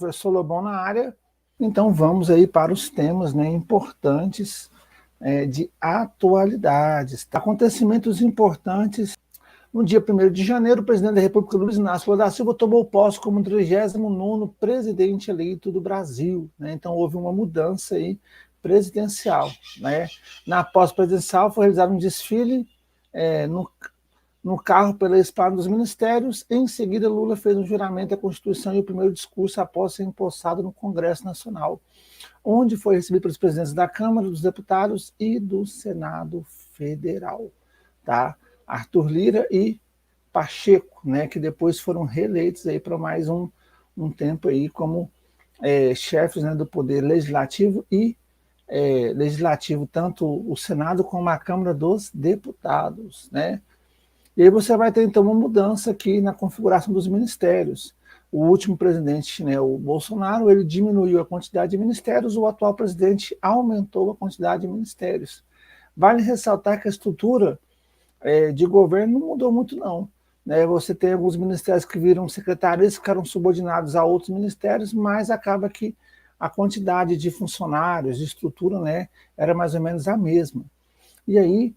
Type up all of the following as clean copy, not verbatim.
Professor Lobão na área. Então vamos aí para os temas, né, importantes de atualidades. Acontecimentos importantes. No dia 1º de janeiro, o presidente da República, Luiz Inácio Lula da Silva, tomou posse como 39º presidente eleito do Brasil, né? Então houve uma mudança aí presidencial, né? Na posse presidencial foi realizado um desfile no carro pela esplanada dos ministérios. Em seguida, Lula fez um juramento à Constituição e o primeiro discurso após ser empossado no Congresso Nacional, onde foi recebido pelos presidentes da Câmara, dos Deputados e do Senado Federal, tá? Arthur Lira e Pacheco, né, que depois foram reeleitos aí para mais um tempo aí como chefes, né, do Poder Legislativo e Legislativo, tanto o Senado como a Câmara dos Deputados, né? E aí você vai ter, então, uma mudança aqui na configuração dos ministérios. O último presidente, né, o Bolsonaro, ele diminuiu a quantidade de ministérios, o atual presidente aumentou a quantidade de ministérios. Vale ressaltar que a estrutura de governo não mudou muito, não. Né? Você tem alguns ministérios que viram secretarias, que ficaram subordinados a outros ministérios, mas acaba que a quantidade de funcionários, de estrutura, né, era mais ou menos a mesma. E aí,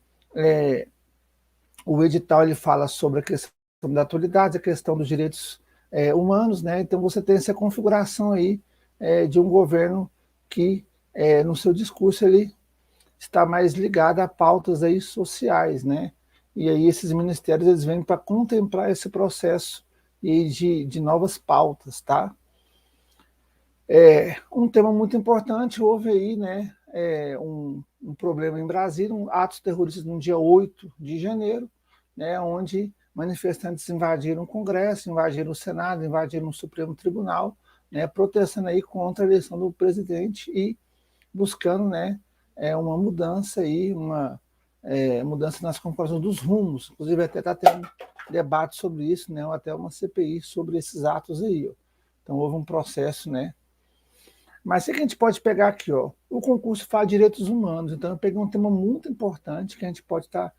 o edital ele fala sobre a questão da atualidade, a questão dos direitos humanos, né? Então você tem essa configuração aí de um governo que, no seu discurso, ele está mais ligado a pautas aí sociais, né? E aí esses ministérios eles vêm para contemplar esse processo e de novas pautas, tá? Um tema muito importante, houve aí, né, um problema em Brasília, atos terroristas no dia 8 de janeiro, né, onde manifestantes invadiram o Congresso, invadiram o Senado, invadiram o Supremo Tribunal, né, protestando aí contra a eleição do presidente e buscando, né, uma mudança aí, uma mudança nas configurações dos rumos. Inclusive até está tendo debate sobre isso, né, ou até uma CPI sobre esses atos aí. Ó. Então houve um processo, né. Mas o que a gente pode pegar aqui, ó? O concurso fala de direitos humanos, então eu peguei um tema muito importante que a gente pode estar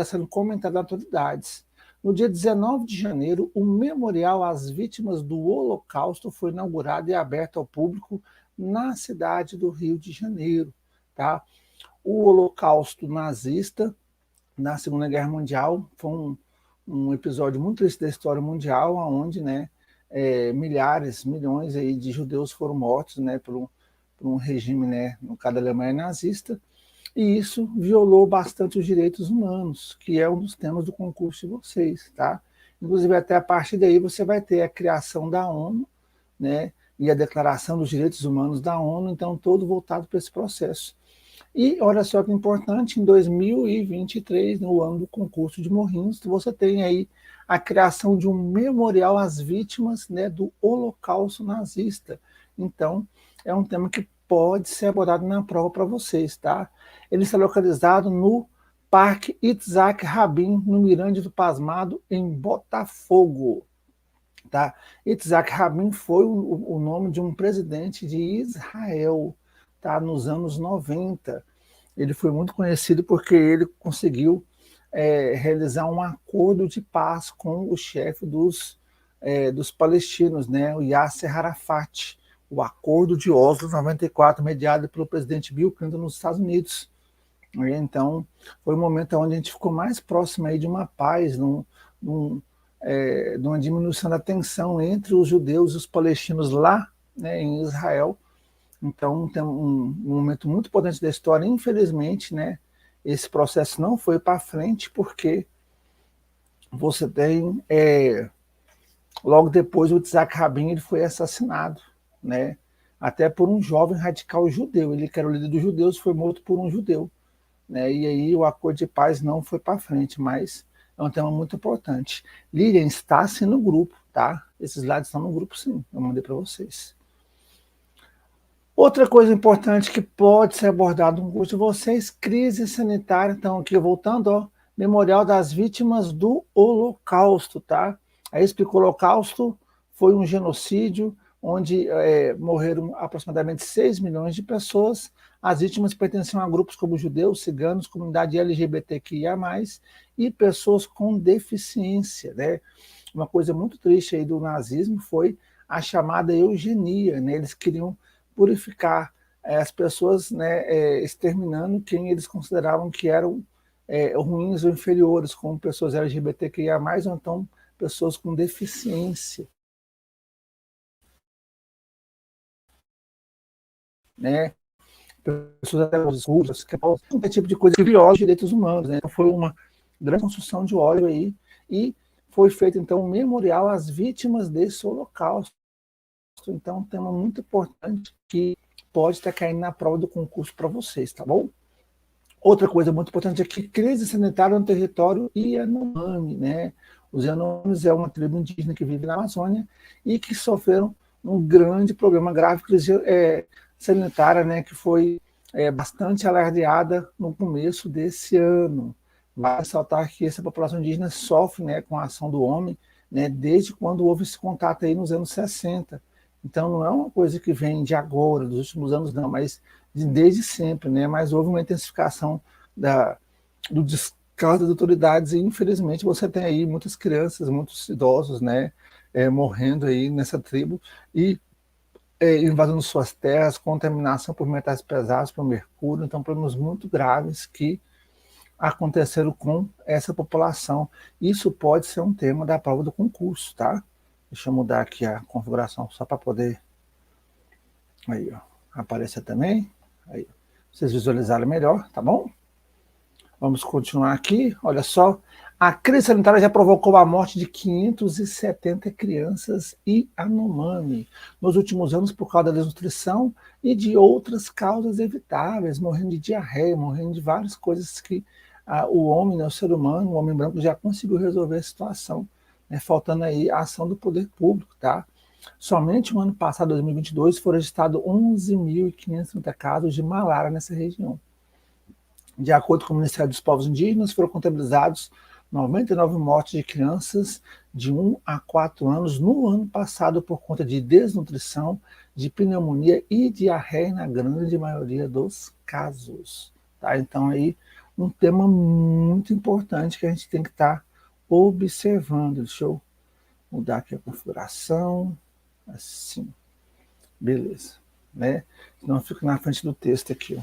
sendo comentado nas autoridades. No dia 19 de janeiro, o Memorial às Vítimas do Holocausto foi inaugurado e aberto ao público na cidade do Rio de Janeiro. Tá? O Holocausto nazista, na Segunda Guerra Mundial, foi um episódio muito triste da história mundial, onde, né, milhões aí de judeus foram mortos, né, por um regime, né, no caso da Alemanha nazista, e isso violou bastante os direitos humanos, que é um dos temas do concurso de vocês, tá? Inclusive, até a partir daí você vai ter a criação da ONU, né, e a Declaração dos Direitos Humanos da ONU, então todo voltado para esse processo. E olha só que importante, em 2023, no ano do concurso de Morrinhos, você tem aí a criação de um memorial às vítimas, né, do Holocausto nazista. Então, é um tema que pode ser abordado na prova para vocês, tá? Ele está localizado no Parque Itzhak Rabin, no Mirante do Pasmado, em Botafogo. Tá? Itzhak Rabin foi o nome de um presidente de Israel, tá? Nos anos 90. Ele foi muito conhecido porque ele conseguiu realizar um acordo de paz com o chefe dos palestinos, né? O Yasser Arafat. O Acordo de Oslo 94, mediado pelo presidente Bill Clinton nos Estados Unidos. Então, foi um momento onde a gente ficou mais próximo aí de uma paz, de uma diminuição da tensão entre os judeus e os palestinos lá, né, em Israel. Então, tem um momento muito importante da história. Infelizmente, né, esse processo não foi para frente, porque você tem, logo depois, o Itzhak Rabin ele foi assassinado, né, até por um jovem radical judeu. Ele, que era o líder dos judeus, foi morto por um judeu. Né, e aí o acordo de paz não foi para frente, mas é um tema muito importante. Lilian está assim no grupo, tá? Esses lados estão no grupo, sim. Eu mandei para vocês. Outra coisa importante que pode ser abordado no curso de vocês, crise sanitária. Então, aqui voltando, ó, Memorial das Vítimas do Holocausto, tá? Aí explico, o Holocausto foi um genocídio onde morreram aproximadamente 6 milhões de pessoas. As vítimas pertenciam a grupos como judeus, ciganos, comunidade LGBTQIA+, e pessoas com deficiência, né? Uma coisa muito triste aí do nazismo foi a chamada eugenia, né? Eles queriam purificar as pessoas, né, exterminando quem eles consideravam que eram ruins ou inferiores, como pessoas LGBTQIA+, ou então pessoas com deficiência, né? Pessoas até russas, qualquer tipo de coisa que viola os direitos humanos, né? Então foi uma grande construção de ódio aí, e foi feito então um memorial às vítimas desse holocausto. Então, um tema muito importante que pode estar caindo na prova do concurso para vocês, tá bom? Outra coisa muito importante é que crise sanitária no território Yanomami, né? Os Yanomamis é uma tribo indígena que vive na Amazônia e que sofreram um grande problema grave de crise sanitária, né? Que foi bastante alardeada no começo desse ano. Vai ressaltar que essa população indígena sofre, né, com a ação do homem, né, desde quando houve esse contato aí nos anos 60. Então não é uma coisa que vem de agora, dos últimos anos não, mas desde sempre, né? Mas houve uma intensificação do descaso das autoridades e infelizmente você tem aí muitas crianças, muitos idosos, né, morrendo aí nessa tribo e invadindo suas terras, contaminação por metais pesados, por mercúrio, então problemas muito graves que aconteceram com essa população. Isso pode ser um tema da prova do concurso, tá? Deixa eu mudar aqui a configuração só para poder aí, ó, aparecer também. Aí, vocês visualizarem melhor, tá bom? Vamos continuar aqui. Olha só, a crise sanitária já provocou a morte de 570 crianças e Yanomami nos últimos anos por causa da desnutrição e de outras causas evitáveis, morrendo de diarreia, morrendo de várias coisas que o homem, né, o ser humano, o homem branco já conseguiu resolver a situação, né, faltando aí a ação do poder público, tá? Somente no ano passado, 2022, foram registrados 11.530 casos de malária nessa região. De acordo com o Ministério dos Povos Indígenas, foram contabilizados 99 mortes de crianças de 1 a 4 anos no ano passado por conta de desnutrição, de pneumonia e diarreia na grande maioria dos casos. Tá? Então aí um tema muito importante que a gente tem que estar observando. Deixa eu mudar aqui a configuração. Assim. Beleza. Né? Senão eu fico na frente do texto aqui, ó.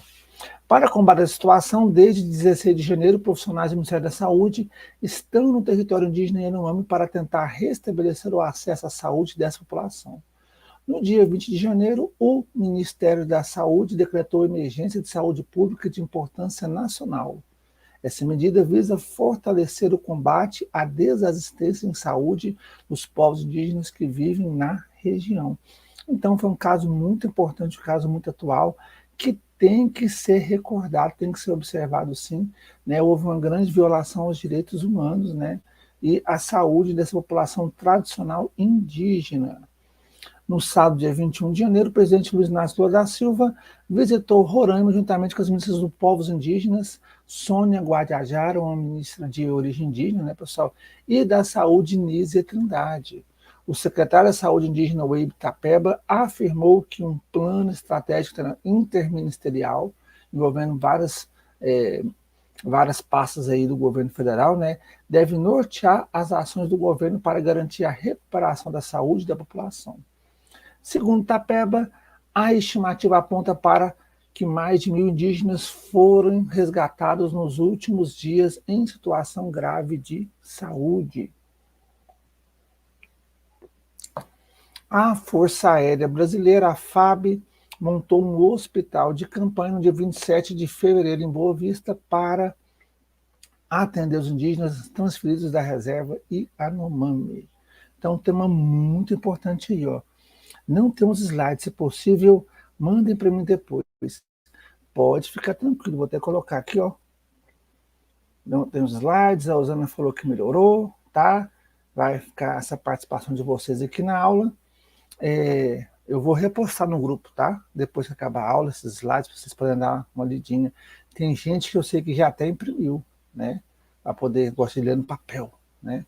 Para combater a situação, desde 16 de janeiro, profissionais do Ministério da Saúde estão no território indígena Yanomami para tentar restabelecer o acesso à saúde dessa população. No dia 20 de janeiro, o Ministério da Saúde decretou emergência de saúde pública de importância nacional. Essa medida visa fortalecer o combate à desassistência em saúde dos povos indígenas que vivem na região. Então, foi um caso muito importante, um caso muito atual, que tem que ser recordado, tem que ser observado sim, né? Houve uma grande violação aos direitos humanos, né? E à saúde dessa população tradicional indígena. No sábado, dia 21 de janeiro, o presidente Luiz Inácio Lula da Silva visitou Roraima juntamente com as ministras dos povos indígenas, Sônia Guajajara, uma ministra de origem indígena, né, pessoal, e da saúde, Nízia Trindade. O secretário da Saúde indígena, Weibe Tapeba, afirmou que um plano estratégico interministerial, envolvendo várias pastas aí do governo federal, né, deve nortear as ações do governo para garantir a recuperação da saúde da população. Segundo Tapeba, a estimativa aponta para que mais de 1.000 indígenas foram resgatados nos últimos dias em situação grave de saúde. A Força Aérea Brasileira, a FAB, montou um hospital de campanha no dia 27 de fevereiro em Boa Vista para atender os indígenas transferidos da reserva Yanomami. Então, um tema muito importante aí, ó. Não temos slides, se possível, mandem para mim depois. Pode ficar tranquilo, vou até colocar aqui, ó. Não tem os slides, a Osana falou que melhorou, tá? Vai ficar essa participação de vocês aqui na aula. Eu vou repostar no grupo, tá? Depois que acabar a aula, esses slides, para vocês poderem dar uma lidinha. Tem gente que eu sei que já até imprimiu, né? Para poder gostar de ler no papel, né?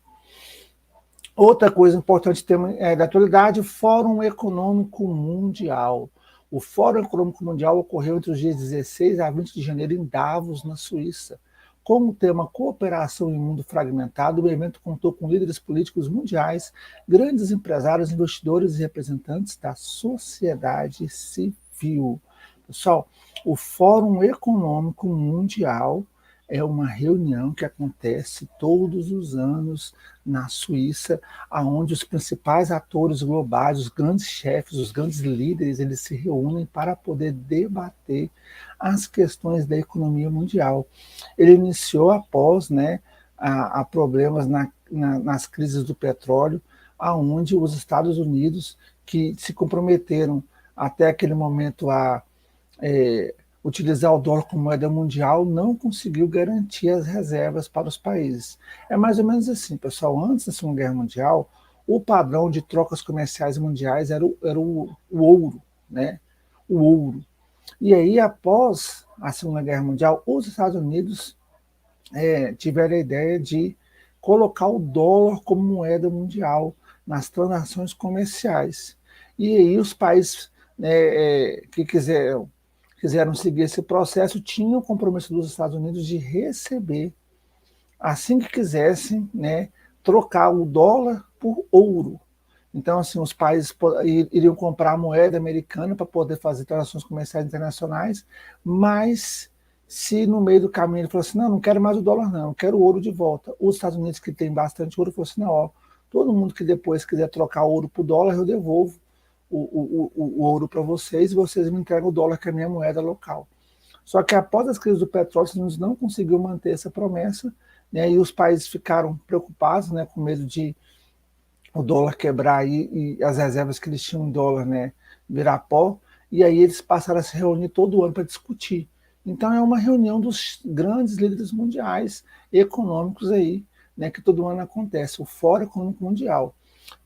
Outra coisa importante tema da atualidade, o Fórum Econômico Mundial. O Fórum Econômico Mundial ocorreu entre os dias 16 a 20 de janeiro em Davos, na Suíça. Com o tema Cooperação em Mundo Fragmentado, o evento contou com líderes políticos mundiais, grandes empresários, investidores e representantes da sociedade civil. Pessoal, o Fórum Econômico Mundial é uma reunião que acontece todos os anos na Suíça, onde os principais atores globais, os grandes chefes, os grandes líderes, eles se reúnem para poder debater as questões da economia mundial. Ele iniciou após, né, a problemas nas crises do petróleo, aonde os Estados Unidos, que se comprometeram até aquele momento a utilizar o dólar como moeda mundial, não conseguiu garantir as reservas para os países. É mais ou menos assim, pessoal. Antes da Segunda Guerra Mundial, o padrão de trocas comerciais mundiais era o ouro, né? O ouro. E aí, após a Segunda Guerra Mundial, os Estados Unidos tiveram a ideia de colocar o dólar como moeda mundial nas transações comerciais. E aí os países que quiseram seguir esse processo tinham o compromisso dos Estados Unidos de receber, assim que quisessem, né, trocar o dólar por ouro. Então, assim, os países iriam comprar a moeda americana para poder fazer transações comerciais internacionais, mas se no meio do caminho ele falou assim, não quero mais o dólar não, eu quero o ouro de volta. Os Estados Unidos, que tem bastante ouro, falou assim, não, ó, todo mundo que depois quiser trocar ouro por dólar, eu devolvo o ouro para vocês e vocês me entregam o dólar, que é a minha moeda local. Só que após as crises do petróleo, os Estados Unidos não conseguiu manter essa promessa, né, e os países ficaram preocupados, né, com medo de o dólar quebrar e as reservas que eles tinham em dólar, né, virar pó, e aí eles passaram a se reunir todo ano para discutir. Então é uma reunião dos grandes líderes mundiais econômicos aí, né, que todo ano acontece, o Fórum Econômico Mundial.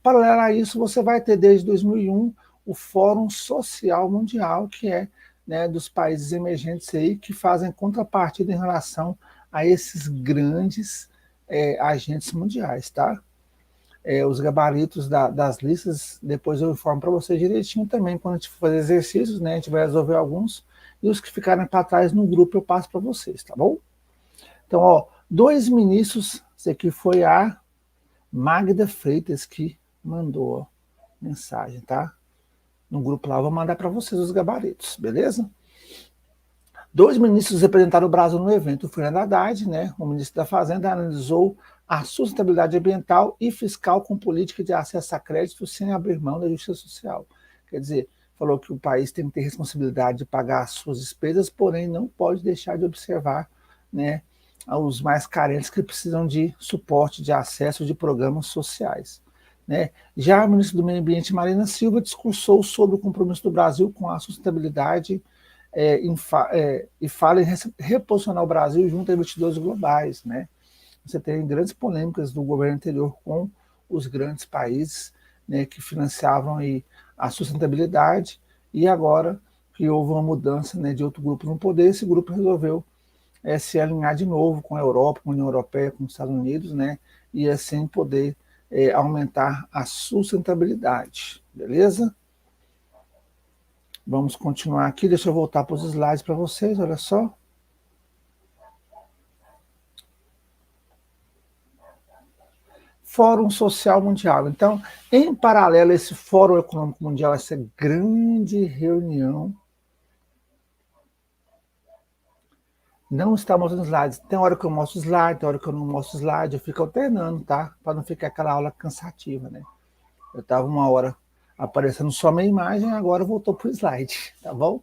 Paralelo a isso, você vai ter desde 2001 o Fórum Social Mundial, que é, né, dos países emergentes aí, que fazem contrapartida em relação a esses grandes agentes mundiais, tá? Os gabaritos das listas, depois eu informo para vocês direitinho também, quando a gente for fazer exercícios, né, a gente vai resolver alguns, e os que ficarem para trás no grupo eu passo para vocês, tá bom? Então, ó, 2 ministros, esse aqui foi a Magda Freitas que mandou mensagem, tá? No grupo lá, eu vou mandar para vocês os gabaritos, beleza? 2 ministros representaram o Brasil no evento. O Fernando Haddad, né, o ministro da Fazenda, analisou a sustentabilidade ambiental e fiscal com política de acesso a crédito sem abrir mão da justiça social. Quer dizer, falou que o país tem que ter responsabilidade de pagar as suas despesas, porém não pode deixar de observar, né, os mais carentes que precisam de suporte, de acesso de programas sociais. Né? Já a ministra do Meio Ambiente, Marina Silva, discursou sobre o compromisso do Brasil com a sustentabilidade e fala em reposicionar o Brasil junto a investidores globais. Né? Você tem grandes polêmicas do governo anterior com os grandes países, né, que financiavam aí a sustentabilidade, e agora que houve uma mudança, né, de outro grupo no poder, esse grupo resolveu se alinhar de novo com a Europa, com a União Europeia, com os Estados Unidos, né, e assim poder aumentar a sustentabilidade, beleza? Vamos continuar aqui, deixa eu voltar para os slides para vocês, olha só. Fórum Social Mundial. Então, em paralelo a esse Fórum Econômico Mundial, essa grande reunião, não está mostrando slides. Tem hora que eu mostro slide, tem hora que eu não mostro slide, eu fico alternando, tá? Para não ficar aquela aula cansativa, né? Eu estava uma hora aparecendo só minha imagem, agora voltou para o slide, tá bom?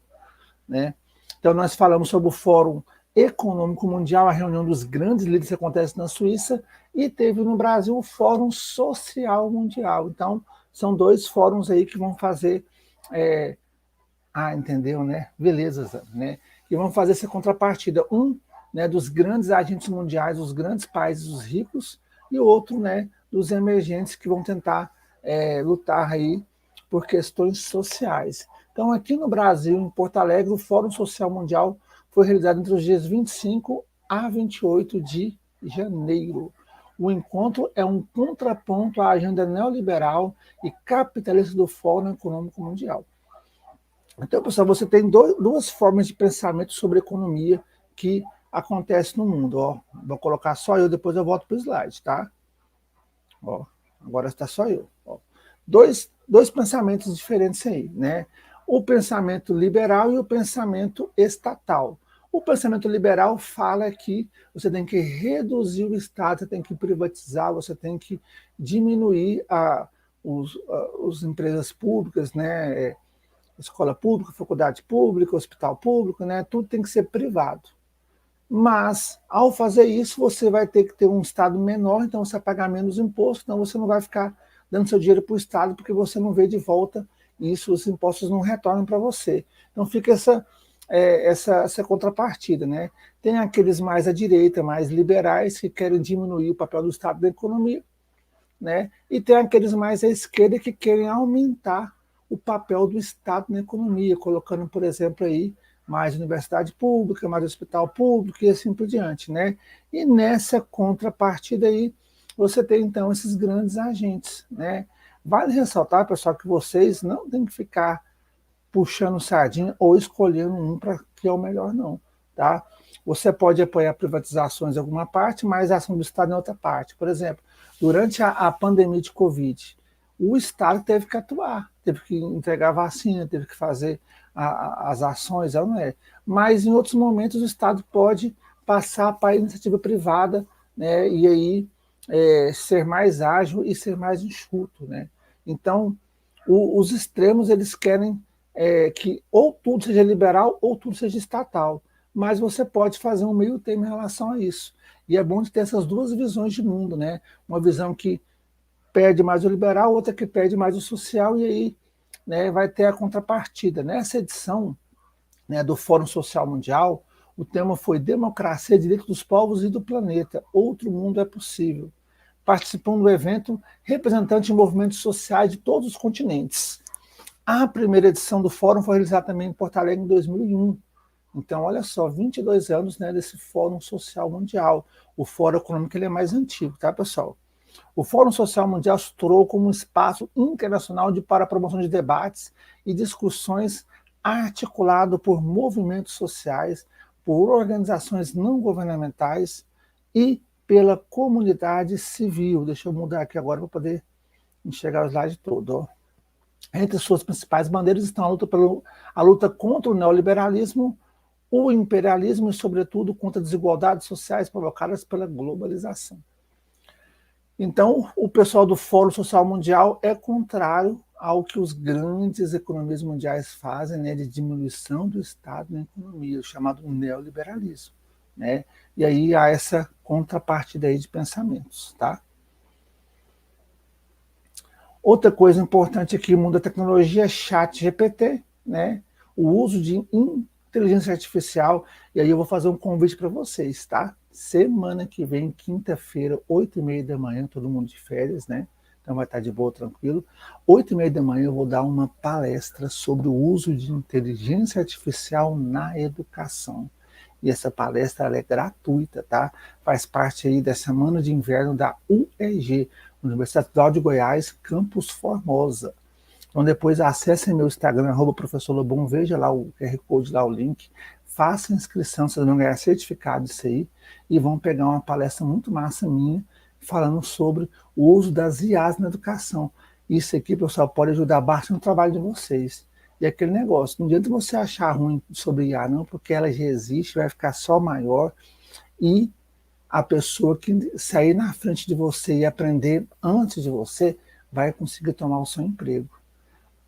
Né? Então, nós falamos sobre o Fórum Econômico Mundial, a reunião dos grandes líderes que acontece na Suíça, e teve no Brasil o Fórum Social Mundial. Então, são 2 fóruns aí que vão fazer... entendeu, né? Beleza, né? E vão fazer essa contrapartida. Um, né, dos grandes agentes mundiais, os grandes países, os ricos, e outro, né, dos emergentes que vão tentar lutar aí por questões sociais. Então, aqui no Brasil, em Porto Alegre, o Fórum Social Mundial foi realizado entre os dias 25 a 28 de janeiro. O encontro é um contraponto à agenda neoliberal e capitalista do Fórum Econômico Mundial. Então, pessoal, você tem 2 formas de pensamento sobre economia que acontece no mundo. Ó, vou colocar só eu, depois eu volto para o slide, tá? Ó, agora está só eu. Ó. Dois pensamentos diferentes aí, né? O pensamento liberal e o pensamento estatal. O pensamento liberal fala que você tem que reduzir o Estado, você tem que privatizar, você tem que diminuir as empresas públicas, né? Escola pública, faculdade pública, hospital público, né? Tudo tem que ser privado. Mas, ao fazer isso, você vai ter que ter um Estado menor, então você vai pagar menos imposto, então você não vai ficar dando seu dinheiro para o Estado, porque você não vê de volta isso, os impostos não retornam para você. Então fica essa contrapartida, né? Tem aqueles mais à direita, mais liberais, que querem diminuir o papel do Estado na economia, né? E tem aqueles mais à esquerda que querem aumentar o papel do Estado na economia, colocando, por exemplo, aí mais universidade pública, mais hospital público e assim por diante, né? E nessa contrapartida aí, você tem então esses grandes agentes, né? Vale ressaltar, pessoal, que vocês não têm que ficar puxando sardinha ou escolhendo um para que é o melhor, não, tá? Você pode apoiar privatizações em alguma parte, mas a ação do Estado em outra parte. Por exemplo, durante a pandemia de Covid, o Estado teve que atuar, teve que entregar vacina, teve que fazer as ações, não é? Mas em outros momentos o Estado pode passar para a iniciativa privada, né? E aí ser mais ágil e ser mais enxuto, né? Então, os extremos eles querem que ou tudo seja liberal ou tudo seja estatal, mas você pode fazer um meio termo em relação a isso. E é bom de ter essas duas visões de mundo, né? Uma visão que pede mais o liberal, outra que pede mais o social, e aí, né, vai ter a contrapartida. Nessa edição, né, do Fórum Social Mundial, o tema foi Democracia, Direito dos Povos e do Planeta. Outro mundo é possível. Participam do evento representantes de movimentos sociais de todos os continentes. A primeira edição do Fórum foi realizada também em Porto Alegre em 2001. Então, olha só, 22 anos, né, desse Fórum Social Mundial. O Fórum Econômico ele é mais antigo, tá, pessoal? O Fórum Social Mundial se estruturou como um espaço internacional para a promoção de debates e discussões articulado por movimentos sociais, por organizações não governamentais e pela comunidade civil. Deixa eu mudar aqui agora para poder enxergar o slide todo. Ó. Entre suas principais bandeiras estão a luta contra o neoliberalismo, o imperialismo e, sobretudo, contra as desigualdades sociais provocadas pela globalização. Então, o pessoal do Fórum Social Mundial é contrário ao que os grandes economias mundiais fazem, né, de diminuição do Estado na economia, o chamado neoliberalismo, né? E aí há essa contrapartida aí de pensamentos, tá? Outra coisa importante aqui no mundo da tecnologia é chat GPT, né? O uso de inteligência artificial, e aí eu vou fazer um convite para vocês, tá? Semana que vem, quinta-feira, 8h30 da manhã, todo mundo de férias, né? Então vai estar de boa, tranquilo. 8h30 da manhã eu vou dar uma palestra sobre o uso de inteligência artificial na educação. E essa palestra ela é gratuita, tá? Faz parte aí da semana de inverno da UEG, Universidade Estadual de Goiás, Campus Formosa. Então depois acessem meu Instagram, @professor Lobão, veja lá o QR Code, lá o link, faça a inscrição, vocês vão ganhar certificado disso aí, e vão pegar uma palestra muito massa minha, falando sobre o uso das IAs na educação. Isso aqui, pessoal, pode ajudar bastante no trabalho de vocês. E aquele negócio, não adianta você achar ruim sobre IA, não, porque ela já existe, vai ficar só maior, e a pessoa que sair na frente de você e aprender antes de você vai conseguir tomar o seu emprego.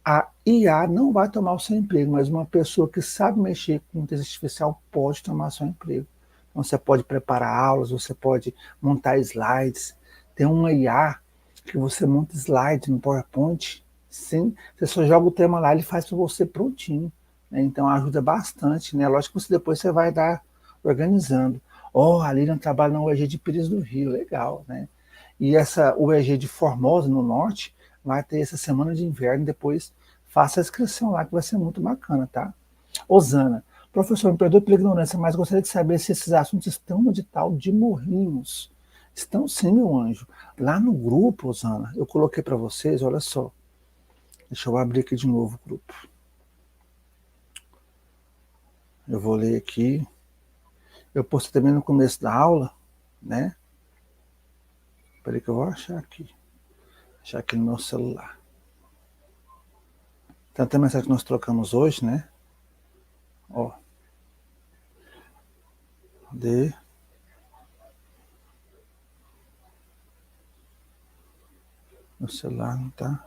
A IA não vai tomar o seu emprego, mas uma pessoa que sabe mexer com inteligência artificial pode tomar o seu emprego. Então, você pode preparar aulas, você pode montar slides. Tem uma IA que você monta slide no PowerPoint, sim, você só joga o tema lá, ele faz para você prontinho. Né? Então ajuda bastante, né? Lógico que depois você vai dar organizando. Ó, a Lilian trabalha na UEG de Pires do Rio, legal, né? E essa UEG de Formosa, no norte, vai ter essa semana de inverno, depois faça a inscrição lá, que vai ser muito bacana, tá? Osana, professor, me perdoe pela ignorância, mas gostaria de saber se esses assuntos estão no edital de Morrinhos. Estão sim, meu anjo. Lá no grupo, Osana, eu coloquei para vocês, olha só. Deixa eu abrir aqui de novo o grupo. Eu vou ler aqui. Eu postei também no começo da aula, né? Peraí que eu vou achar aqui. Achar aqui no meu celular. Tanta mensagem que nós trocamos hoje, né? Ó. De... Meu celular não tá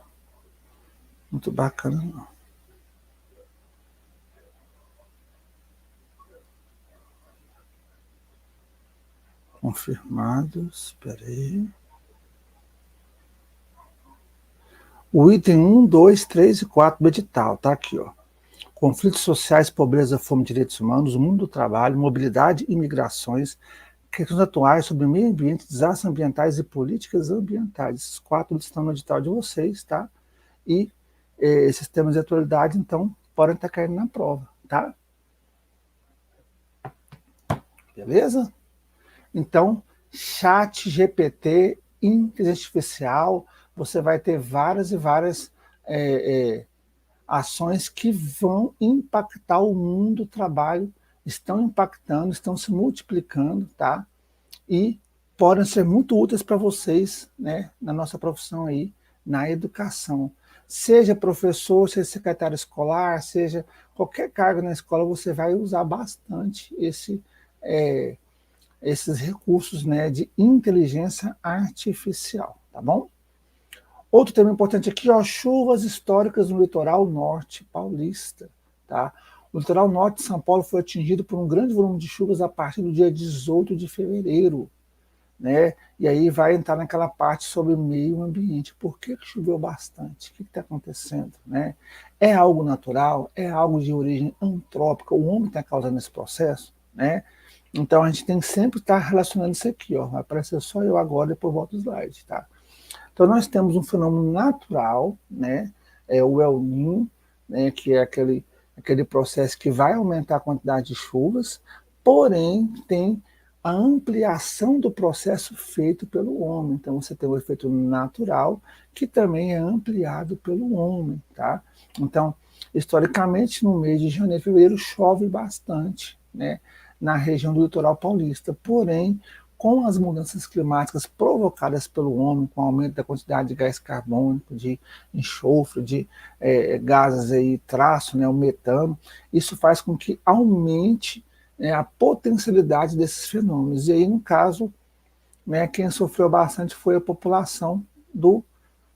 muito bacana, não. Confirmados, peraí. O item 1, 2, 3 e 4 do edital, tá aqui, ó. Conflitos sociais, pobreza, fome, direitos humanos, mundo do trabalho, mobilidade e migrações, questões atuais sobre meio ambiente, desastres ambientais e políticas ambientais. Esses 4 estão no edital de vocês, tá? E esses temas de atualidade, então, podem estar caindo na prova, tá? Beleza? Então, chat GPT, inteligência artificial, você vai ter várias e várias ações que vão impactar o mundo do trabalho, estão impactando, estão se multiplicando, tá? E podem ser muito úteis para vocês, né, na nossa profissão aí, na educação. Seja professor, seja secretário escolar, seja qualquer cargo na escola, você vai usar bastante esses recursos, né, de inteligência artificial, tá bom? Outro tema importante aqui, ó, chuvas históricas no litoral norte paulista, tá? O litoral norte de São Paulo foi atingido por um grande volume de chuvas a partir do dia 18 de fevereiro, né? E aí vai entrar naquela parte sobre meio ambiente. Por que choveu bastante? O que está acontecendo, né? É algo natural? É algo de origem antrópica? O homem está causando esse processo, né? Então a gente tem que sempre estar relacionando isso aqui, ó. Vai aparecer só eu agora, depois volto o slide, tá? Então nós temos um fenômeno natural, né? É o El Niño, né? Que é aquele processo que vai aumentar a quantidade de chuvas, porém tem a ampliação do processo feito pelo homem. Então você tem o efeito natural, que também é ampliado pelo homem, tá? Então, historicamente, no mês de janeiro e fevereiro chove bastante, né? Na região do litoral paulista. Porém, com as mudanças climáticas provocadas pelo homem, com o aumento da quantidade de gás carbônico, de enxofre, de gases aí, traço, né, o metano, isso faz com que aumente a potencialidade desses fenômenos. E aí, no caso, né, quem sofreu bastante foi a população do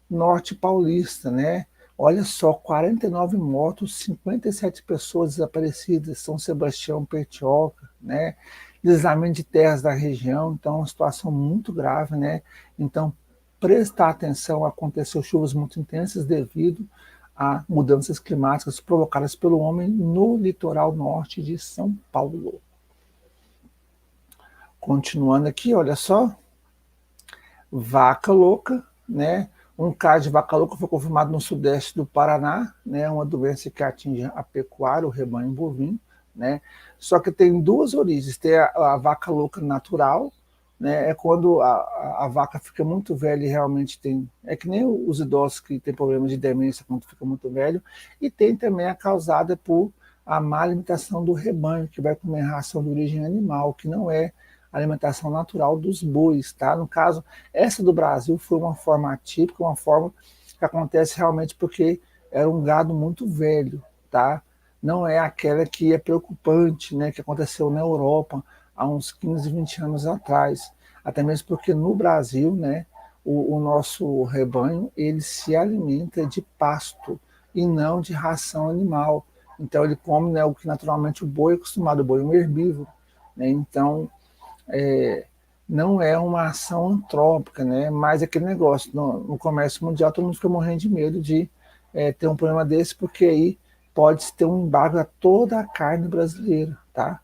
norte paulista, né? Olha só, 49 mortos, 57 pessoas desaparecidas, São Sebastião, Petioca, né? Deslizamento de terras da região, então uma situação muito grave, né? Então, prestar atenção, aconteceu chuvas muito intensas devido a mudanças climáticas provocadas pelo homem no litoral norte de São Paulo. Continuando aqui, olha só, vaca louca, né? Um caso de vaca louca foi confirmado no sudeste do Paraná, né? Uma doença que atinge a pecuária, o rebanho bovino, né? Só que tem duas origens, tem a vaca louca natural, né? É quando a vaca fica muito velha e realmente tem, é que nem os idosos que têm problemas de demência quando fica muito velho, e tem também a causada por a má alimentação do rebanho, que vai comer ração de origem animal, que não é alimentação natural dos bois, tá? No caso, essa do Brasil foi uma forma atípica, uma forma que acontece realmente porque era um gado muito velho, tá? Não é aquela que é preocupante, né, que aconteceu na Europa há uns 15, 20 anos atrás. Até mesmo porque no Brasil, né, o nosso rebanho, ele se alimenta de pasto e não de ração animal. Então ele come, né, o que naturalmente o boi é acostumado, o boi é um herbívoro, né? Então não é uma ação antrópica, né? Mas aquele negócio, no comércio mundial, todo mundo fica morrendo de medo de ter um problema desse, porque aí pode ter um embargo a toda a carne brasileira, tá?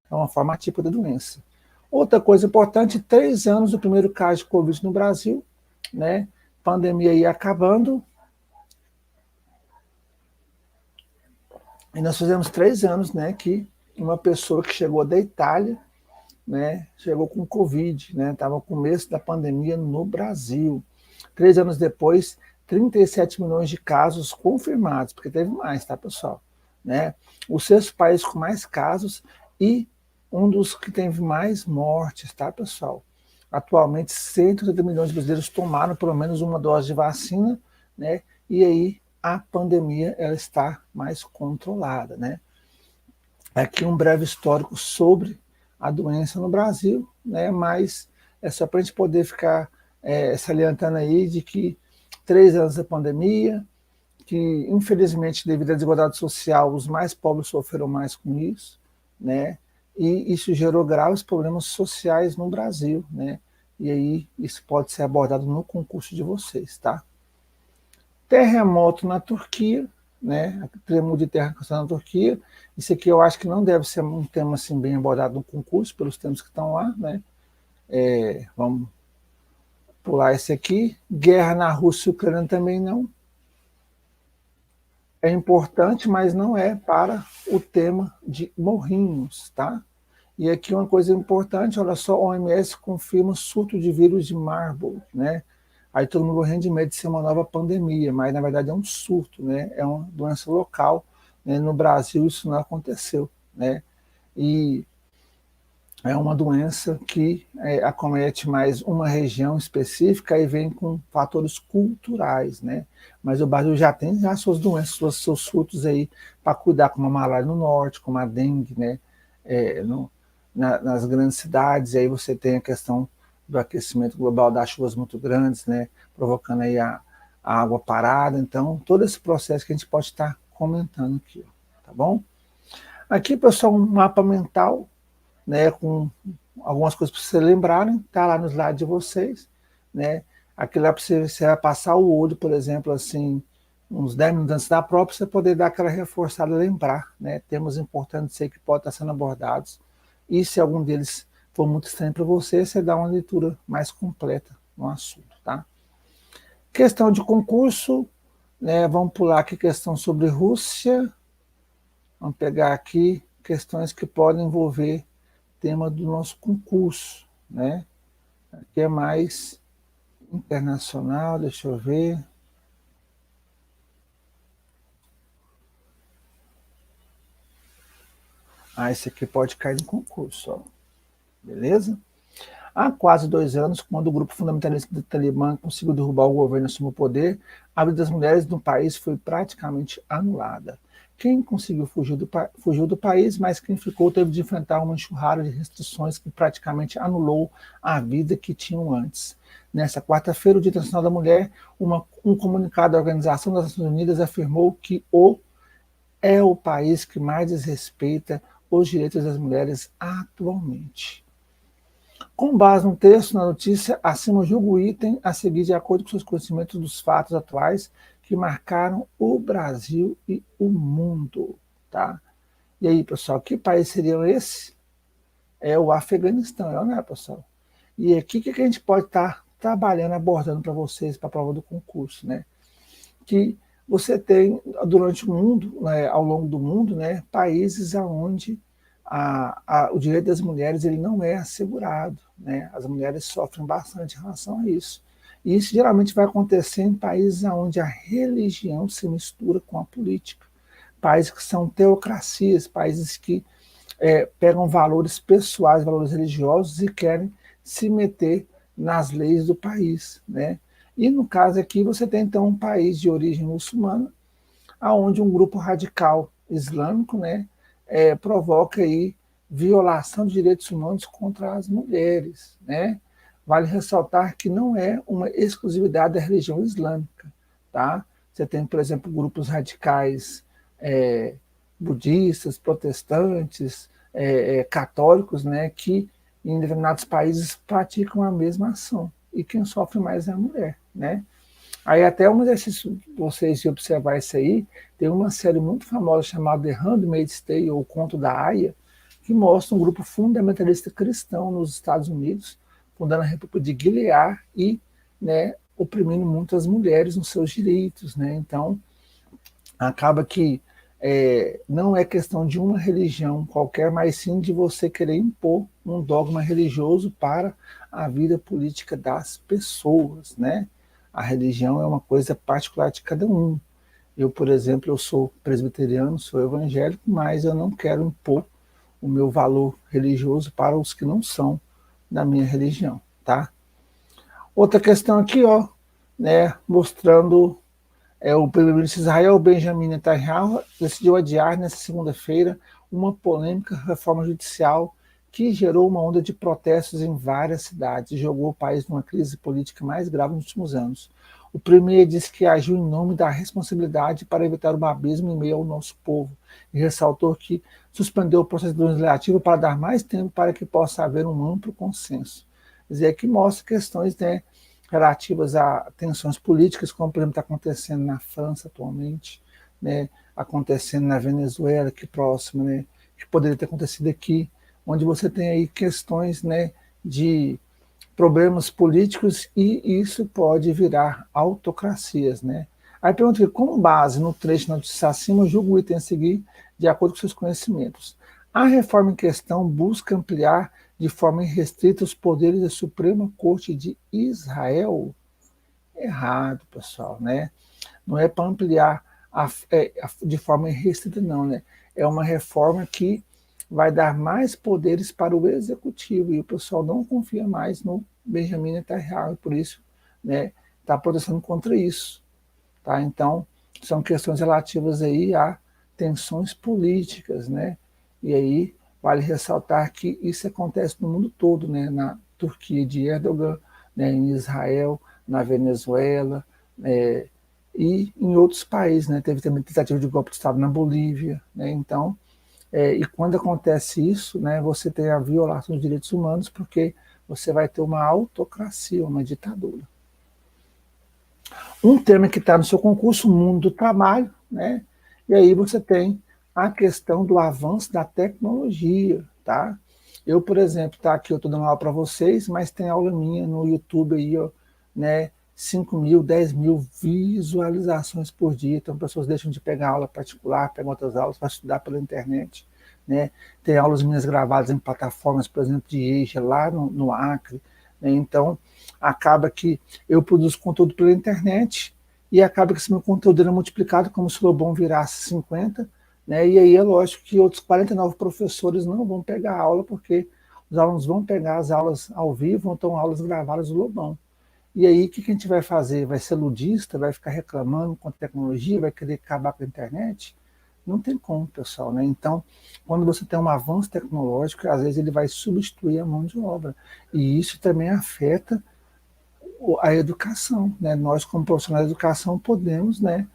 É uma forma típica da doença. Outra coisa importante, 3 anos do primeiro caso de Covid no Brasil, né? Pandemia aí acabando. E nós fizemos 3 anos, né, que uma pessoa que chegou da Itália, né, chegou com Covid, né, estava no começo da pandemia no Brasil. 3 anos depois, 37 milhões de casos confirmados, porque teve mais, tá, pessoal? Né? O sexto país com mais casos e um dos que teve mais mortes, tá, pessoal? Atualmente, 180 milhões de brasileiros tomaram pelo menos uma dose de vacina, né? E aí a pandemia ela está mais controlada, né? Aqui um breve histórico sobre a doença no Brasil, né? Mas é só para a gente poder ficar salientando aí de que 3 anos da pandemia, que infelizmente devido à desigualdade social os mais pobres sofreram mais com isso, né? E isso gerou graves problemas sociais no Brasil, né? E aí isso pode ser abordado no concurso de vocês, tá? Terremoto na Turquia, né? Tremor de terra na Turquia. Isso aqui eu acho que não deve ser um tema assim bem abordado no concurso, pelos temas que estão lá, né? Vamos pular esse aqui. Guerra na Rússia e Ucrânia também não. É importante, mas não é para o tema de Morrinhos, tá? E aqui uma coisa importante, olha só, a OMS confirma surto de vírus de Marburg, né? Aí todo mundo morrendo de medo de ser uma nova pandemia, mas na verdade é um surto, né? É uma doença local, né? No Brasil isso não aconteceu, né? E é uma doença que acomete mais uma região específica e vem com fatores culturais, né? Mas o Brasil já tem já suas doenças, seus surtos aí para cuidar, como a malária no norte, como a dengue, né? Nas grandes cidades, aí você tem a questão do aquecimento global das chuvas muito grandes, né? Provocando aí a água parada. Então, todo esse processo que a gente pode estar comentando aqui, tá bom? Aqui, pessoal, um mapa mental, né, com algumas coisas para vocês lembrarem, tá lá no slide de vocês, né? Aqui lá para você vai passar o olho, por exemplo, assim, uns 10 minutos antes da prova, para você poder dar aquela reforçada e lembrar, né? Temas importantes aí que podem estar sendo abordados. E se algum deles for muito estranho para você, você dá uma leitura mais completa no assunto, tá? Questão de concurso, né? Vamos pular aqui questão sobre Rússia. Vamos pegar aqui questões que podem envolver tema do nosso concurso, né? Aqui é mais internacional, deixa eu ver. Esse aqui pode cair no concurso, ó. Beleza? Há quase 2 anos, quando o grupo fundamentalista do Talibã conseguiu derrubar o governo e assumir o poder, a vida das mulheres no país foi praticamente anulada. Quem conseguiu fugiu do país, mas quem ficou teve de enfrentar uma enxurrada de restrições que praticamente anulou a vida que tinham antes. Nessa quarta-feira, o Dia Internacional da Mulher, um comunicado da Organização das Nações Unidas afirmou que é o país que mais desrespeita os direitos das mulheres atualmente. Com base no texto, na notícia, acima julga o item a seguir de acordo com seus conhecimentos dos fatos atuais que marcaram o Brasil e o mundo. Tá? E aí, pessoal, que país seria esse? É o Afeganistão, né, pessoal? E aqui, o que a gente pode estar trabalhando, abordando para vocês, para a prova do concurso, né? Que você tem, durante o mundo, né, ao longo do mundo, né, países onde o direito das mulheres ele não é assegurado, né? As mulheres sofrem bastante em relação a isso. E isso geralmente vai acontecer em países onde a religião se mistura com a política. Países que são teocracias, países que pegam valores pessoais, valores religiosos e querem se meter nas leis do país, né? E no caso aqui você tem então um país de origem muçulmana, aonde um grupo radical islâmico, né, provoca aí violação de direitos humanos contra as mulheres, né? Vale ressaltar que não é uma exclusividade da religião islâmica, tá? Você tem, por exemplo, grupos radicais budistas, protestantes, católicos, né, que em determinados países praticam a mesma ação. E quem sofre mais é a mulher, né? Aí até um exercício vocês de observar isso aí, tem uma série muito famosa chamada The Handmaid's Tale, ou Conto da Aia, que mostra um grupo fundamentalista cristão nos Estados Unidos, fundando a República de Gilead e, né, oprimindo muitas mulheres nos seus direitos, né? Então, acaba que não é questão de uma religião qualquer, mas sim de você querer impor um dogma religioso para a vida política das pessoas, né? A religião é uma coisa particular de cada um. Eu, por exemplo, eu sou presbiteriano, sou evangélico, mas eu não quero impor o meu valor religioso para os que não são da minha religião, tá? Outra questão aqui, ó, né, mostrando o primeiro-ministro de Israel, Benjamin Netanyahu, decidiu adiar nesta segunda-feira uma polêmica reforma judicial que gerou uma onda de protestos em várias cidades e jogou o país numa crise política mais grave nos últimos anos. O premier disse que agiu em nome da responsabilidade para evitar o abismo em meio ao nosso povo e ressaltou que suspendeu o processo legislativo para dar mais tempo para que possa haver um amplo consenso. Quer dizer, aqui mostra questões, né, relativas a tensões políticas, como por exemplo está acontecendo na França atualmente, né, acontecendo na Venezuela, aqui próximo, né, que poderia ter acontecido aqui, onde você tem aí questões, né, de problemas políticos e isso pode virar autocracias, né. Aí pergunta aqui, com base no trecho na notícia acima, julgo o item a seguir de acordo com seus conhecimentos. A reforma em questão busca ampliar de forma irrestrita os poderes da Suprema Corte de Israel? Errado, pessoal, né? Não é para ampliar de forma irrestrita, não, né? É uma reforma que vai dar mais poderes para o executivo e o pessoal não confia mais no Benjamin Netanyahu e por isso, né, está protestando contra isso, tá? Então, são questões relativas aí a tensões políticas, né? E aí vale ressaltar que isso acontece no mundo todo, né? Na Turquia de Erdogan, né? Em Israel, na Venezuela, e em outros países, né? Teve também tentativa de golpe de Estado na Bolívia, né? Então, e quando acontece isso, né? Você tem a violação dos direitos humanos, porque você vai ter uma autocracia, uma ditadura. Um tema que está no seu concurso, o mundo do trabalho, né? E aí você tem a questão do avanço da tecnologia, tá? Eu, por exemplo, tá aqui, eu estou dando aula para vocês, mas tem aula minha no YouTube aí, ó, né? 5.000, 10.000 visualizações por dia, então pessoas deixam de pegar aula particular, pegam outras aulas para estudar pela internet, né? Tem aulas minhas gravadas em plataformas, por exemplo, de EJA, lá no Acre, né? Então, acaba que eu produzo conteúdo pela internet e acaba que esse meu conteúdo é multiplicado como se o Lobão virasse 50, né? E aí é lógico que outros 49 professores não vão pegar aula, porque os alunos vão pegar as aulas ao vivo, então aulas gravadas do Lobão. E aí o que a gente vai fazer? Vai ser ludista? Vai ficar reclamando com a tecnologia? Vai querer acabar com a internet? Não tem como, pessoal, né? Então, quando você tem um avanço tecnológico, às vezes ele vai substituir a mão de obra. E isso também afeta a educação, né? Nós, como profissionais de educação, podemos, né,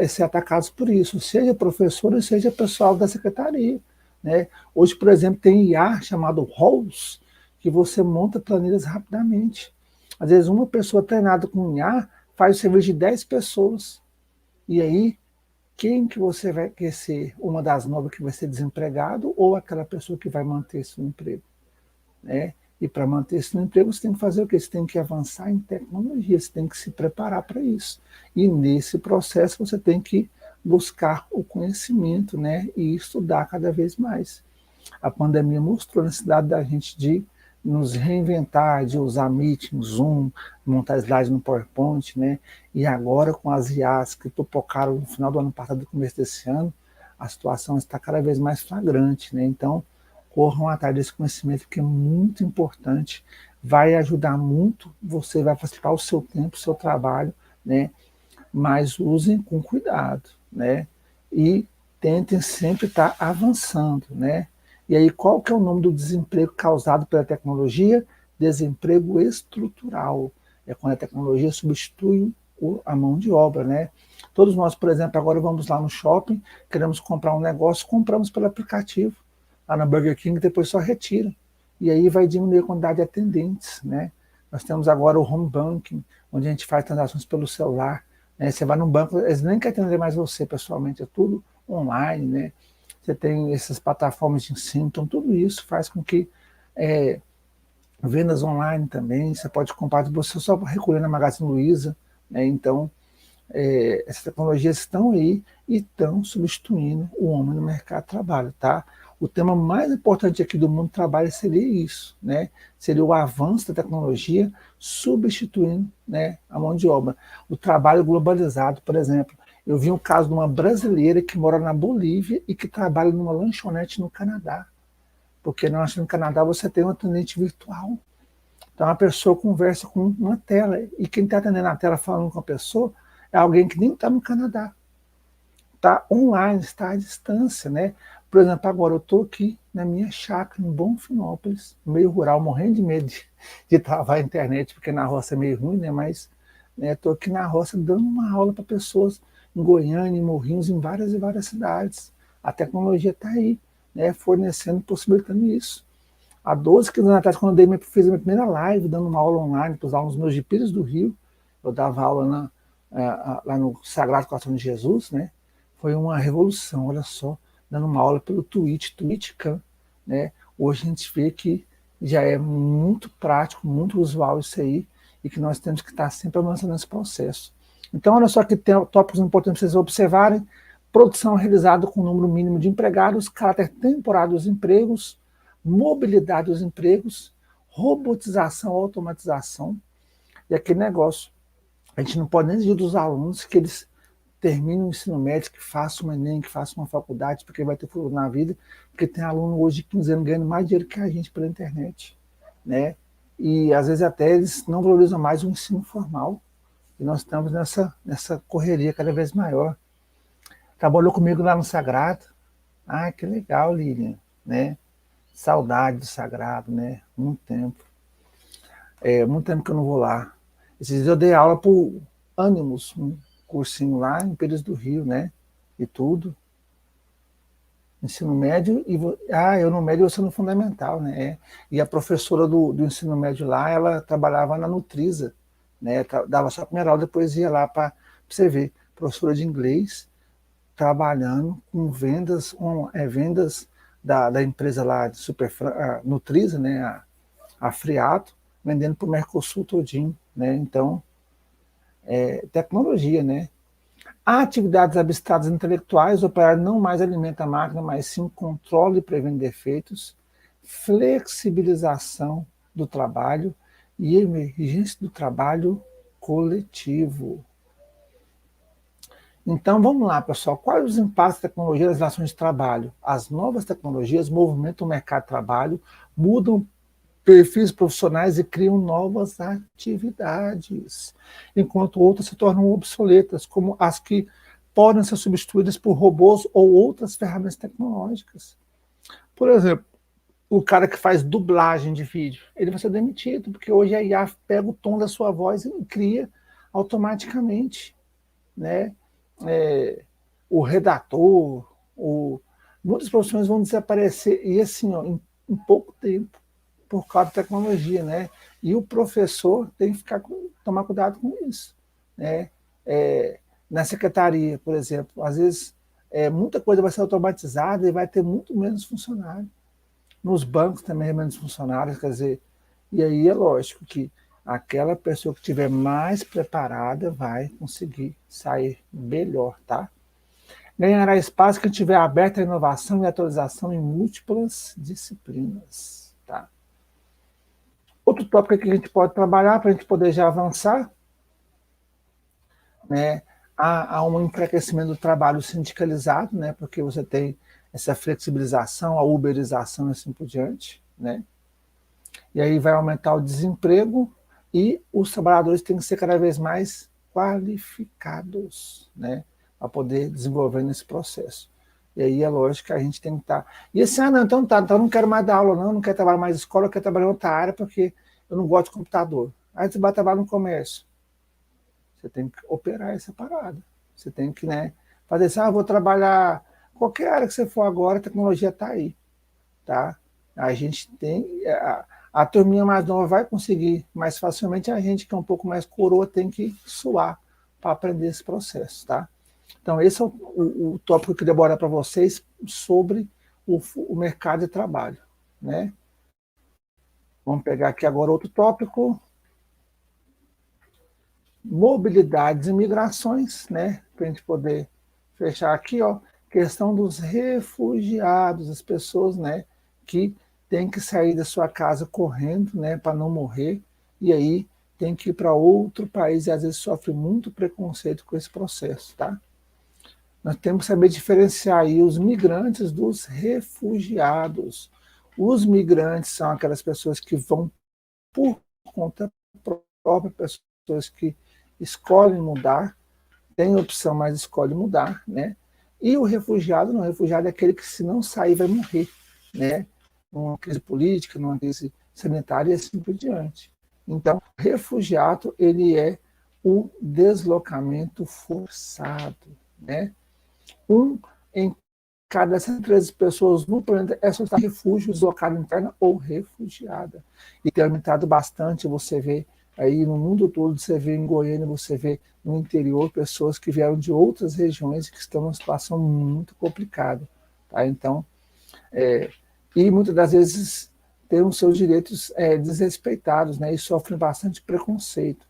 ser atacados por isso, seja professores, seja pessoal da secretaria, né? Hoje, por exemplo, tem IA chamado ROLS, que você monta planilhas rapidamente. Às vezes, uma pessoa treinada com IA faz o serviço de 10 pessoas. E aí, quem que você vai querer ser? Uma das novas que vai ser desempregado ou aquela pessoa que vai manter seu emprego, né? E para manter esse emprego, você tem que fazer o quê? Você tem que avançar em tecnologia, você tem que se preparar para isso. E nesse processo você tem que buscar o conhecimento, né? E estudar cada vez mais. A pandemia mostrou a necessidade da gente de nos reinventar, de usar Meeting, Zoom, montar slide no PowerPoint, né? E agora com as IAs que pipocaram no final do ano passado e começo desse ano, a situação está cada vez mais flagrante, né? Então, corram atrás desse conhecimento que é muito importante, vai ajudar muito, você vai facilitar o seu tempo, o seu trabalho, né? Mas usem com cuidado, né? E tentem sempre estar avançando, né? E aí, qual que é o nome do desemprego causado pela tecnologia? Desemprego estrutural. É quando a tecnologia substitui a mão de obra, né? Todos nós, por exemplo, agora vamos lá no shopping, queremos comprar um negócio, compramos pelo aplicativo, lá na Burger King, depois só retira. E aí vai diminuir a quantidade de atendentes, né? Nós temos agora o home banking, onde a gente faz transações pelo celular, né? Você vai no banco, eles nem querem atender mais você pessoalmente, é tudo online, né? Você tem essas plataformas de ensino, então tudo isso faz com que vendas online também, você pode comprar, você só recolher na Magazine Luiza, né? Então, essas tecnologias estão aí e estão substituindo o homem no mercado de trabalho, tá? O tema mais importante aqui do mundo do trabalho seria isso, né? Seria o avanço da tecnologia substituindo, né, a mão de obra. O trabalho globalizado, por exemplo. Eu vi um caso de uma brasileira que mora na Bolívia e que trabalha numa lanchonete no Canadá. Porque nós no Canadá você tem um atendente virtual. Então a pessoa conversa com uma tela, e quem está atendendo a tela falando com a pessoa é alguém que nem está no Canadá. Está online, está à distância, né? Por exemplo, agora eu estou aqui na minha chácara, em Bonfinópolis, meio rural, morrendo de medo de travar a internet, porque na roça é meio ruim, né? Mas estou aqui na roça dando uma aula para pessoas em Goiânia, em Morrinhos, em várias e várias cidades. A tecnologia está aí, né? Fornecendo, possibilitando isso. Há 12 anos atrás, quando eu fiz a minha primeira live, dando uma aula online para os alunos meus de Pires do Rio, eu dava aula lá no Sagrado Coração de Jesus, né? Foi uma revolução, olha só, dando uma aula pelo Twitch.com, né? Hoje a gente vê que já é muito prático, muito usual isso aí, e que nós temos que estar sempre avançando nesse processo. Então, olha só que tem tópicos importantes para vocês observarem: produção realizada com número mínimo de empregados, caráter temporário dos empregos, mobilidade dos empregos, robotização, automatização, e aquele negócio. A gente não pode nem exigir dos alunos que eles terminem o ensino médio, que façam um Enem, que façam uma faculdade, porque vai ter futuro na vida, porque tem aluno hoje de 15 anos ganhando mais dinheiro que a gente pela internet, né? E às vezes até eles não valorizam mais o ensino formal, e nós estamos nessa correria cada vez maior. Trabalhou comigo lá no Sagrado. Ah, que legal, Lilian, né? Saudade do Sagrado, né? Muito tempo. Muito tempo que eu não vou lá. Esses dias eu dei aula para o Animus, um cursinho lá em Pires do Rio, né? E tudo. Ensino médio, eu no médio e você no fundamental, né? E a professora do ensino médio lá, ela trabalhava na Nutrisa, né? Dava só a primeira aula, depois ia lá para você ver. Professora de inglês, trabalhando com vendas da empresa lá de Nutrisa, né? A Friato, vendendo para o Mercosul todinho, né? Então, tecnologia, né? Atividades abstratas intelectuais: operar não mais alimenta a máquina, mas sim controla e previne defeitos, flexibilização do trabalho e emergência do trabalho coletivo. Então, vamos lá, pessoal. Quais os impactos da tecnologia nas relações de trabalho? As novas tecnologias movimentam o mercado de trabalho, mudam perfis profissionais e criam novas atividades, enquanto outras se tornam obsoletas, como as que podem ser substituídas por robôs ou outras ferramentas tecnológicas. Por exemplo, o cara que faz dublagem de vídeo, ele vai ser demitido, porque hoje a IA pega o tom da sua voz e cria automaticamente, né? O redator, muitas profissões vão desaparecer, e assim, ó, em pouco tempo, por causa da tecnologia, né? E o professor tem que tomar cuidado com isso, né? Na secretaria, por exemplo, às vezes muita coisa vai ser automatizada e vai ter muito menos funcionário. Nos bancos também é menos funcionários, quer dizer, e aí é lógico que aquela pessoa que estiver mais preparada vai conseguir sair melhor, tá? Ganhará espaço quem estiver aberto à inovação e atualização em múltiplas disciplinas, tá? Outro tópico que a gente pode trabalhar para a gente poder já avançar, né? Há um enfraquecimento do trabalho sindicalizado, né? Porque você tem essa flexibilização, a uberização e assim por diante, né? E aí vai aumentar o desemprego e os trabalhadores têm que ser cada vez mais qualificados, né? Para poder desenvolver nesse processo. E aí é lógico que a gente tem que estar... E assim, não, então tá, então eu não quero mais dar aula não quero trabalhar mais em escola, eu quero trabalhar em outra área porque eu não gosto de computador. Aí você vai trabalhar no comércio. Você tem que operar essa parada. Você tem que, né, fazer assim, vou trabalhar... Qualquer área que você for agora, a tecnologia está aí, tá? A gente tem... A turminha mais nova vai conseguir mais facilmente, a gente que é um pouco mais coroa tem que suar para aprender esse processo, tá? Então, esse é o tópico que eu queria abordar para vocês sobre o mercado de trabalho, né? Vamos pegar aqui agora outro tópico. Mobilidades e migrações, né? Para a gente poder fechar aqui, ó. Questão dos refugiados, as pessoas, né, que têm que sair da sua casa correndo, né, para não morrer, e aí tem que ir para outro país e às vezes sofre muito preconceito com esse processo, tá? Nós temos que saber diferenciar aí os migrantes dos refugiados. Os migrantes são aquelas pessoas que vão por conta própria, pessoas que escolhem mudar, tem opção, mas escolhe mudar, né? E o refugiado não, o refugiado é aquele que se não sair vai morrer, né? Numa crise política, numa crise sanitária e assim por diante. Então, o refugiado, ele é o deslocamento forçado, né? Em cada 113 pessoas no planeta é solicitar refúgio, deslocada interna ou refugiada. E tem aumentado bastante, você vê aí no mundo todo, você vê em Goiânia, você vê no interior pessoas que vieram de outras regiões e que estão numa situação muito complicada. Tá? Então, e muitas das vezes têm os seus direitos desrespeitados, né? E sofrem bastante preconceito.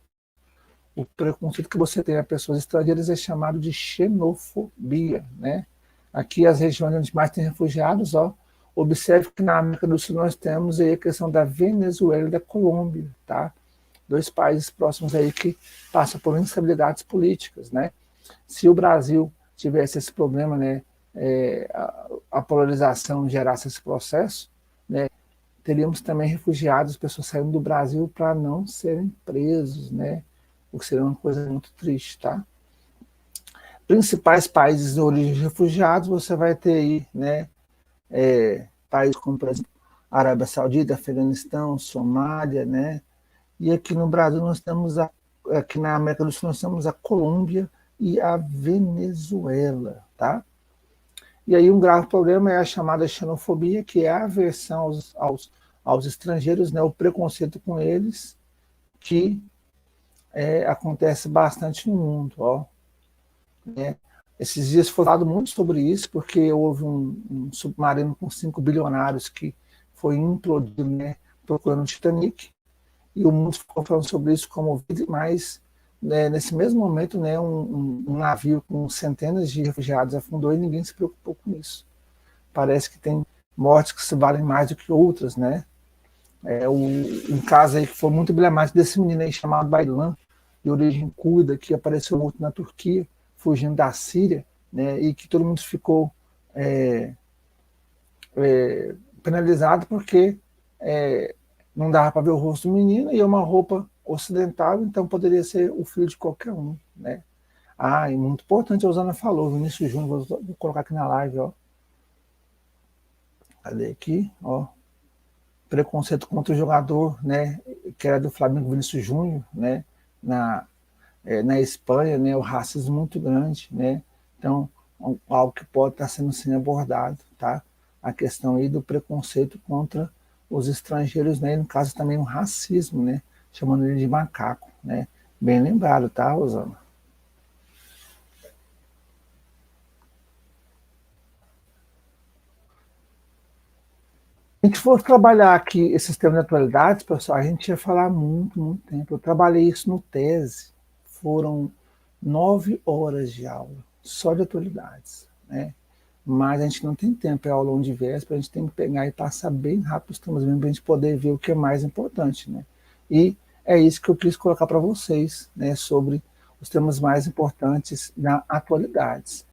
O preconceito que você tem a pessoas estrangeiras é chamado de xenofobia, né? Aqui as regiões onde mais tem refugiados, ó, observe que na América do Sul nós temos aí a questão da Venezuela e da Colômbia, tá? 2 países próximos aí que passam por instabilidades políticas, né? Se o Brasil tivesse esse problema, né, a polarização gerasse esse processo, né, teríamos também refugiados, pessoas saindo do Brasil para não serem presos, né? O que seria uma coisa muito triste, tá? Principais países de origem de refugiados, você vai ter aí, né, países como, por exemplo, Arábia Saudita, Afeganistão, Somália, né? E aqui no Brasil nós temos aqui na América do Sul nós temos a Colômbia e a Venezuela, tá? E aí um grave problema é a chamada xenofobia, que é a aversão aos estrangeiros, né, o preconceito com eles, que acontece bastante no mundo, ó. Né? Esses dias foi falado muito sobre isso, porque houve um submarino com 5 bilionários que foi implodido, né, procurando o Titanic, e o mundo ficou falando sobre isso comovido, mas né, nesse mesmo momento, né, um navio com centenas de refugiados afundou e ninguém se preocupou com isso. Parece que tem mortes que se valem mais do que outras, né? Um caso aí que foi muito emblemático desse menino aí chamado Bailan, de origem curda, que apareceu morto na Turquia, fugindo da Síria, né, e que todo mundo ficou penalizado porque não dava para ver o rosto do menino e é uma roupa ocidental, então poderia ser o filho de qualquer um, né? E muito importante, a Osana falou, Vinícius Júnior, vou colocar aqui na live, ó. Cadê aqui, ó? Preconceito contra o jogador, né, que era do Flamengo, Vinícius Júnior, né, na Espanha, né, o racismo muito grande, né? Então, algo que pode estar sendo sim abordado, tá? A questão aí do preconceito contra os estrangeiros, né? E no caso também o racismo, né? Chamando ele de macaco, né? Bem lembrado, tá, Rosana? Se a gente for trabalhar aqui esses temas de atualidades, pessoal, a gente ia falar muito, muito tempo. Eu trabalhei isso no tese, foram 9 horas de aula, só de atualidades, né? Mas a gente não tem tempo, é aulão de véspera, a gente tem que pegar e passar bem rápido os temas mesmo para a gente poder ver o que é mais importante, né? E é isso que eu quis colocar para vocês, né, sobre os temas mais importantes na atualidades.